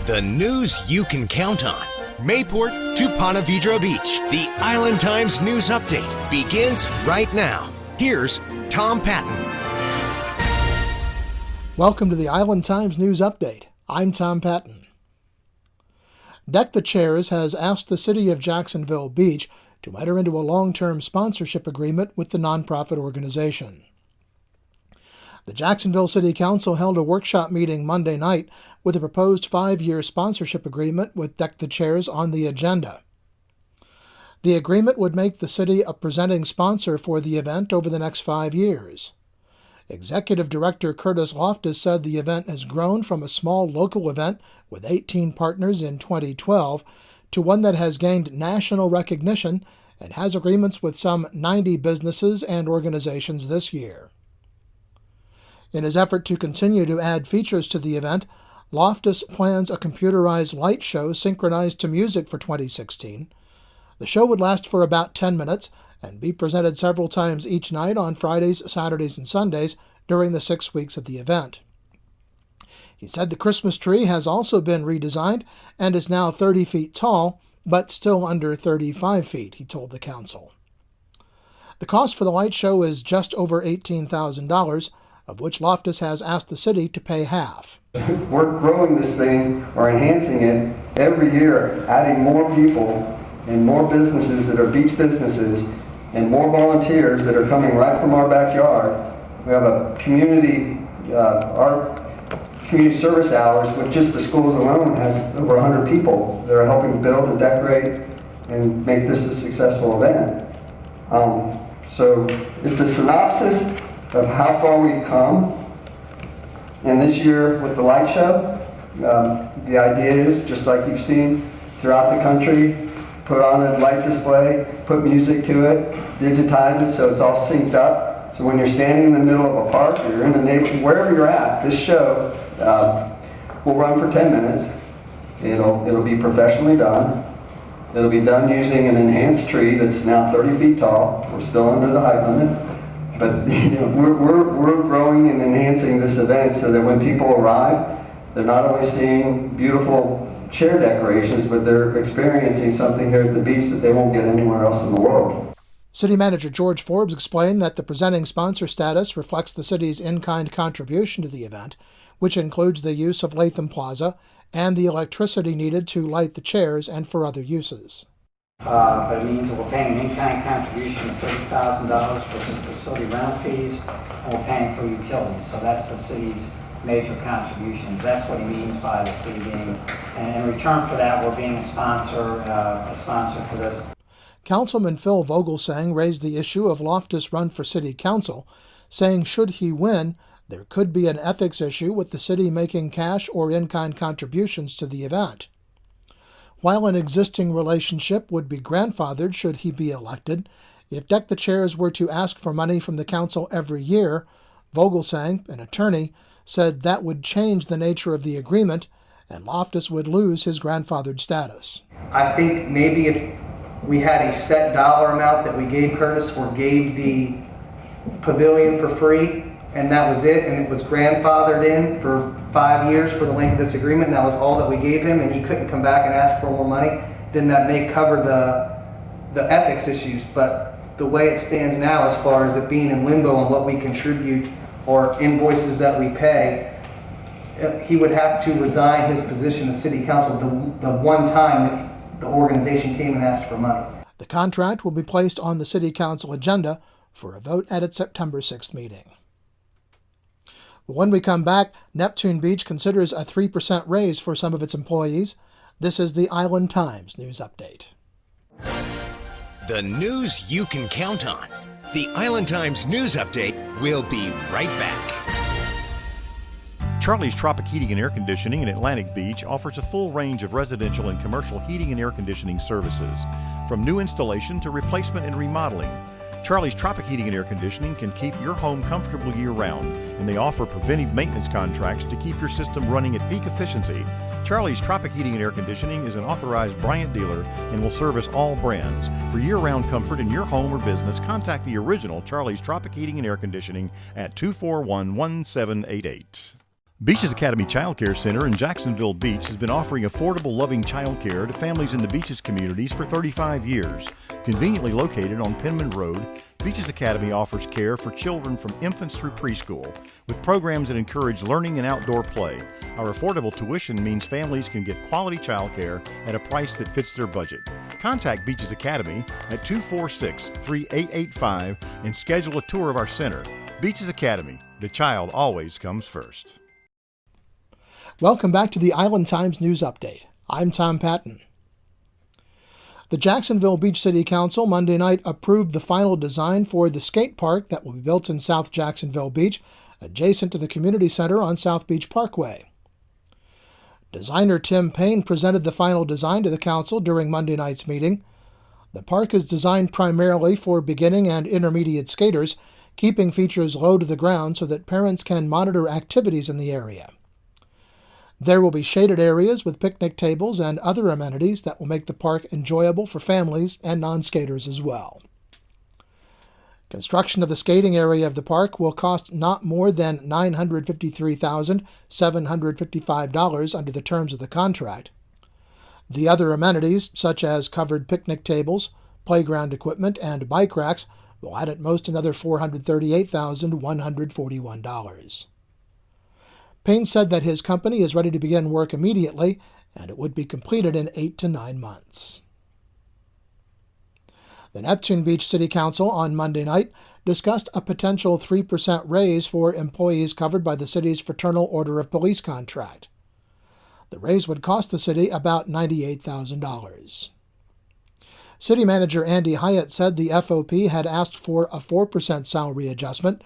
The news you can count on. Mayport to Ponte Vedra Beach. The Island Times News Update begins right now. Here's Tom Patton. Welcome to the Island Times News Update. I'm Tom Patton. Deck the Chairs has asked the city of Jacksonville Beach to enter into a long-term sponsorship agreement with the nonprofit organization. The Jacksonville City Council held a workshop meeting Monday night with a proposed 5-year sponsorship agreement with Deck the Chairs on the agenda. The agreement would make the city a presenting sponsor for the event over the next 5 years. Executive Director Curtis Loftus said the event has grown from a small local event with 18 partners in 2012 to one that has gained national recognition and has agreements with some 90 businesses and organizations this year. In his effort to continue to add features to the event, Loftus plans a computerized light show synchronized to music for 2016. The show would last for about 10 minutes and be presented several times each night on Fridays, Saturdays, and Sundays during the 6 weeks of the event. He said the Christmas tree has also been redesigned and is now 30 feet tall, but still under 35 feet, he told the council. The cost for the light show is just over $18,000, of which Loftus has asked the city to pay half. We're growing this thing or enhancing it every year, adding more people and more businesses that are beach businesses and more volunteers that are coming right from our backyard. We have a community, our community service hours with just the schools alone has over 100 people that are helping build and decorate and make this a successful event. So it's a synopsis of how far we've come. And this year with the light show, the idea is, just like you've seen throughout the country, put on a light display, put music to it, digitize it so it's all synced up. So when you're standing in the middle of a park or you're in a neighborhood, wherever you're at, this show will run for 10 minutes. It'll be professionally done. It'll be done using an enhanced tree that's now 30 feet tall. We're still under the height limit. But we're growing and enhancing this event so that when people arrive, they're not only seeing beautiful chair decorations, but they're experiencing something here at the beach that they won't get anywhere else in the world. City Manager George Forbes explained that the presenting sponsor status reflects the city's in-kind contribution to the event, which includes the use of Latham Plaza and the electricity needed to light the chairs and for other uses. But it means that we're paying an in-kind contribution of $30,000 for some facility rental fees, and we're paying for utilities. So that's the city's major contributions. That's what he means by the city being, and in return for that, we're being a sponsor for this. Councilman Phil Vogelsang raised the issue of Loftus' run for city council, saying should he win, there could be an ethics issue with the city making cash or in-kind contributions to the event. While an existing relationship would be grandfathered should he be elected, if Deck the Chairs were to ask for money from the council every year, Vogelsang, an attorney, said that would change the nature of the agreement and Loftus would lose his grandfathered status. I think maybe if we had a set dollar amount that we gave Curtis or gave the pavilion for free, and that was it, and it was grandfathered in for 5 years for the length of this agreement, and that was all that we gave him, and he couldn't come back and ask for more money, then that may cover the ethics issues. But the way it stands now, as far as it being in limbo on what we contribute or invoices that we pay, he would have to resign his position as city council the one time that the organization came and asked for money. The contract will be placed on the city council agenda for a vote at its September 6th meeting. When we come back, Neptune Beach considers a 3% raise for some of its employees. This is the Island Times News Update. The news you can count on. The Island Times News Update will be right back. Charlie's Tropic Heating and Air Conditioning in Atlantic Beach offers a full range of residential and commercial heating and air conditioning services, from new installation to replacement and remodeling. Charlie's Tropic Heating and Air Conditioning can keep your home comfortable year-round, and they offer preventive maintenance contracts to keep your system running at peak efficiency. Charlie's Tropic Heating and Air Conditioning is an authorized Bryant dealer and will service all brands. For year-round comfort in your home or business, contact the original Charlie's Tropic Heating and Air Conditioning at 241-1788. Beaches Academy Child Care Center in Jacksonville Beach has been offering affordable, loving child care to families in the Beaches communities for 35 years. Conveniently located on Penman Road, Beaches Academy offers care for children from infants through preschool, with programs that encourage learning and outdoor play. Our affordable tuition means families can get quality child care at a price that fits their budget. Contact Beaches Academy at 246-3885 and schedule a tour of our center. Beaches Academy, the child always comes first. Welcome back to the Island Times News Update. I'm Tom Patton. The Jacksonville Beach City Council Monday night approved the final design for the skate park that will be built in South Jacksonville Beach, adjacent to the community center on South Beach Parkway. Designer Tim Payne presented the final design to the council during Monday night's meeting. The park is designed primarily for beginning and intermediate skaters, keeping features low to the ground so that parents can monitor activities in the area. There will be shaded areas with picnic tables and other amenities that will make the park enjoyable for families and non-skaters as well. Construction of the skating area of the park will cost not more than $953,755 under the terms of the contract. The other amenities, such as covered picnic tables, playground equipment, and bike racks, will add at most another $438,141. Payne said that his company is ready to begin work immediately, and it would be completed in 8 to 9 months. The Neptune Beach City Council on Monday night discussed a potential 3% raise for employees covered by the city's Fraternal Order of Police contract. The raise would cost the city about $98,000. City Manager Andy Hyatt said the FOP had asked for a 4% salary adjustment,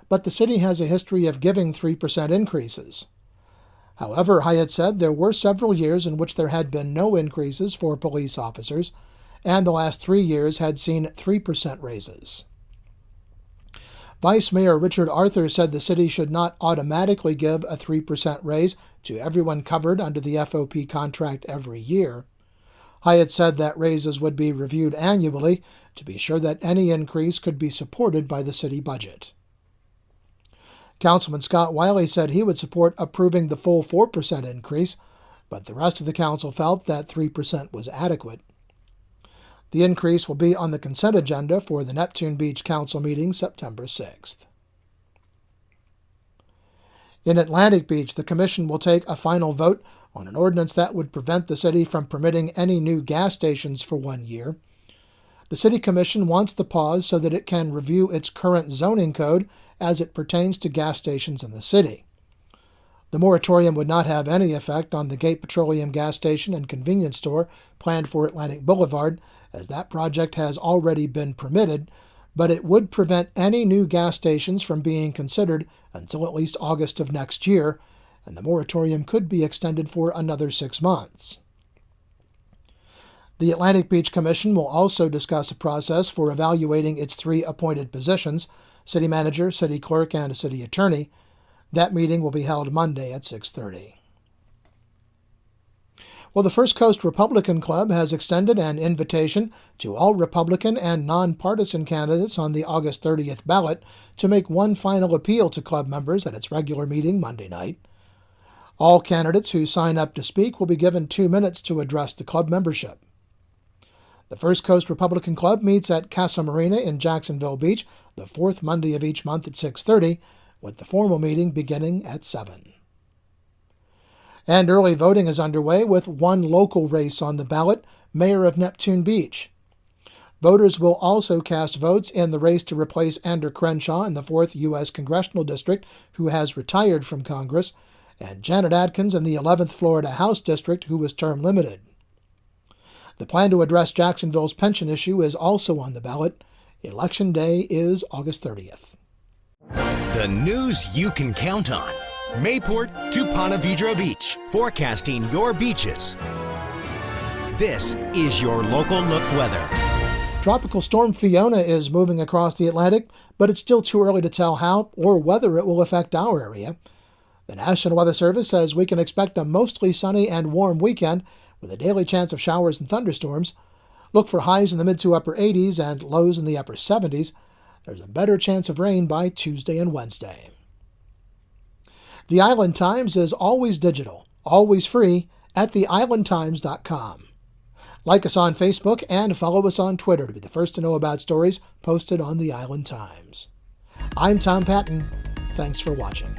but the city has a history of giving 3% increases. However, Hyatt said there were several years in which there had been no increases for police officers, and the last 3 years had seen 3% raises. Vice Mayor Richard Arthur said the city should not automatically give a 3% raise to everyone covered under the FOP contract every year. Hyatt said that raises would be reviewed annually to be sure that any increase could be supported by the city budget. Councilman Scott Wiley said he would support approving the full 4% increase, but the rest of the council felt that 3% was adequate. The increase will be on the consent agenda for the Neptune Beach Council meeting September 6th. In Atlantic Beach, the Commission will take a final vote on an ordinance that would prevent the city from permitting any new gas stations for 1 year. The City Commission wants the pause so that it can review its current zoning code as it pertains to gas stations in the city. The moratorium would not have any effect on the Gate Petroleum gas station and convenience store planned for Atlantic Boulevard, as that project has already been permitted, but it would prevent any new gas stations from being considered until at least August of next year, and the moratorium could be extended for another 6 months. The Atlantic Beach Commission will also discuss a process for evaluating its 3 appointed positions, city manager, city clerk, and city attorney. That meeting will be held Monday at 6:30. Well, the First Coast Republican Club has extended an invitation to all Republican and nonpartisan candidates on the August 30th ballot to make one final appeal to club members at its regular meeting Monday night. All candidates who sign up to speak will be given 2 minutes to address the club membership. The First Coast Republican Club meets at Casa Marina in Jacksonville Beach the 4th Monday of each month at 6:30, with the formal meeting beginning at 7. And early voting is underway with one local race on the ballot, Mayor of Neptune Beach. Voters will also cast votes in the race to replace Andrew Crenshaw in the 4th U.S. Congressional District, who has retired from Congress, and Janet Adkins in the 11th Florida House District, who was term limited. The plan to address Jacksonville's pension issue is also on the ballot. Election Day is August 30th. The news you can count on. Mayport to Ponte Vedra Beach, forecasting your beaches. This is your local look weather. Tropical storm Fiona is moving across the Atlantic, but it's still too early to tell how or whether it will affect our area. The National Weather Service says we can expect a mostly sunny and warm weekend with a daily chance of showers and thunderstorms. Look for highs in the mid to upper 80s and lows in the upper 70s. There's a better chance of rain by Tuesday and Wednesday. The Island Times is always digital, always free at theislandtimes.com. Like us on Facebook and follow us on Twitter to be the first to know about stories posted on the Island Times. I'm Tom Patton. Thanks for watching.